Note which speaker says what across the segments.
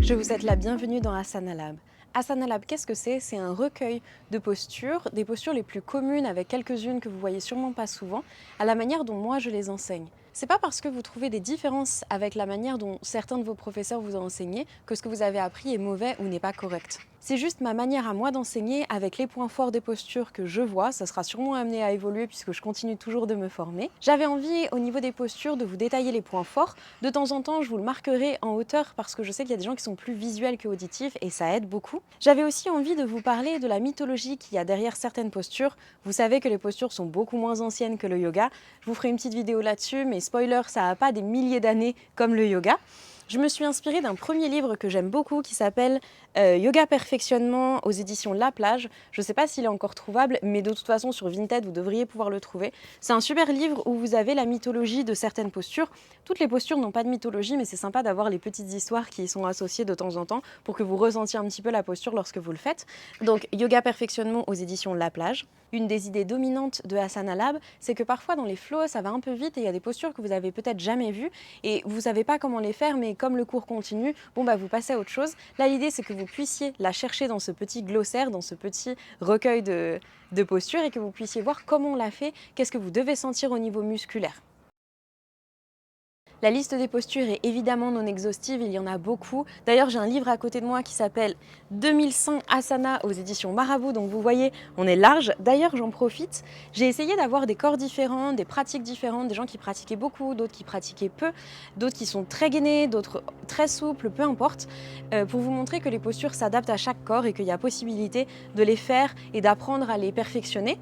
Speaker 1: Je vous souhaite la bienvenue dans Asana Lab. Asana Lab, qu'est-ce que c'est? C'est un recueil de postures, des postures les plus communes avec quelques-unes que vous voyez sûrement pas souvent, à la manière dont moi je les enseigne. C'est pas parce que vous trouvez des différences avec la manière dont certains de vos professeurs vous ont enseigné que ce que vous avez appris est mauvais ou n'est pas correct. C'est juste ma manière à moi d'enseigner avec les points forts des postures que je vois, ça sera sûrement amené à évoluer puisque je continue toujours de me former. J'avais envie au niveau des postures de vous détailler les points forts. De temps en temps, je vous le marquerai en hauteur parce que je sais qu'il y a des gens qui sont plus visuels que auditifs et ça aide beaucoup. J'avais aussi envie de vous parler de la mythologie qu'il y a derrière certaines postures. Vous savez que les postures sont beaucoup moins anciennes que le yoga. Je vous ferai une petite vidéo là-dessus, mais spoiler, ça n'a pas des milliers d'années comme le yoga. Je me suis inspirée d'un premier livre que j'aime beaucoup qui s'appelle Yoga Perfectionnement aux éditions La Plage. Je ne sais pas s'il est encore trouvable, mais de toute façon sur Vinted, vous devriez pouvoir le trouver. C'est un super livre où vous avez la mythologie de certaines postures. Toutes les postures n'ont pas de mythologie, mais c'est sympa d'avoir les petites histoires qui y sont associées de temps en temps pour que vous ressentiez un petit peu la posture lorsque vous le faites. Donc Yoga Perfectionnement aux éditions La Plage. Une des idées dominantes de Asana Lab, c'est que parfois dans les flows, ça va un peu vite et il y a des postures que vous avez peut-être jamais vues et vous savez pas comment les faire, mais comme le cours continue, vous passez à autre chose. Là, l'idée, c'est que vous puissiez la chercher dans ce petit glossaire, dans ce petit recueil de postures et que vous puissiez voir comment on l'a fait, qu'est-ce que vous devez sentir au niveau musculaire. La liste des postures est évidemment non exhaustive, il y en a beaucoup. D'ailleurs, j'ai un livre à côté de moi qui s'appelle 2100 Asana aux éditions Marabout, donc vous voyez, on est large. D'ailleurs, j'en profite, j'ai essayé d'avoir des corps différents, des pratiques différentes, des gens qui pratiquaient beaucoup, d'autres qui pratiquaient peu, d'autres qui sont très gainés, d'autres très souples, peu importe, pour vous montrer que les postures s'adaptent à chaque corps et qu'il y a possibilité de les faire et d'apprendre à les perfectionner.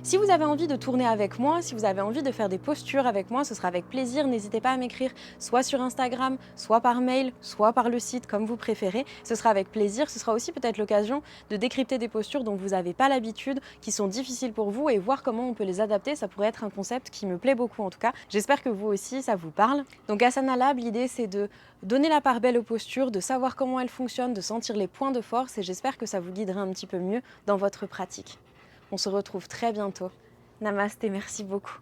Speaker 1: Si vous avez envie de tourner avec moi, si vous avez envie de faire des postures avec moi, ce sera avec plaisir. N'hésitez pas à m'écrire soit sur Instagram, soit par mail, soit par le site, comme vous préférez. Ce sera avec plaisir. Ce sera aussi peut-être l'occasion de décrypter des postures dont vous n'avez pas l'habitude, qui sont difficiles pour vous et voir comment on peut les adapter. Ça pourrait être un concept qui me plaît beaucoup en tout cas. J'espère que vous aussi, ça vous parle. Donc Asana Lab, l'idée c'est de donner la part belle aux postures, de savoir comment elles fonctionnent, de sentir les points de force et j'espère que ça vous guidera un petit peu mieux dans votre pratique. On se retrouve très bientôt. Namasté, merci beaucoup.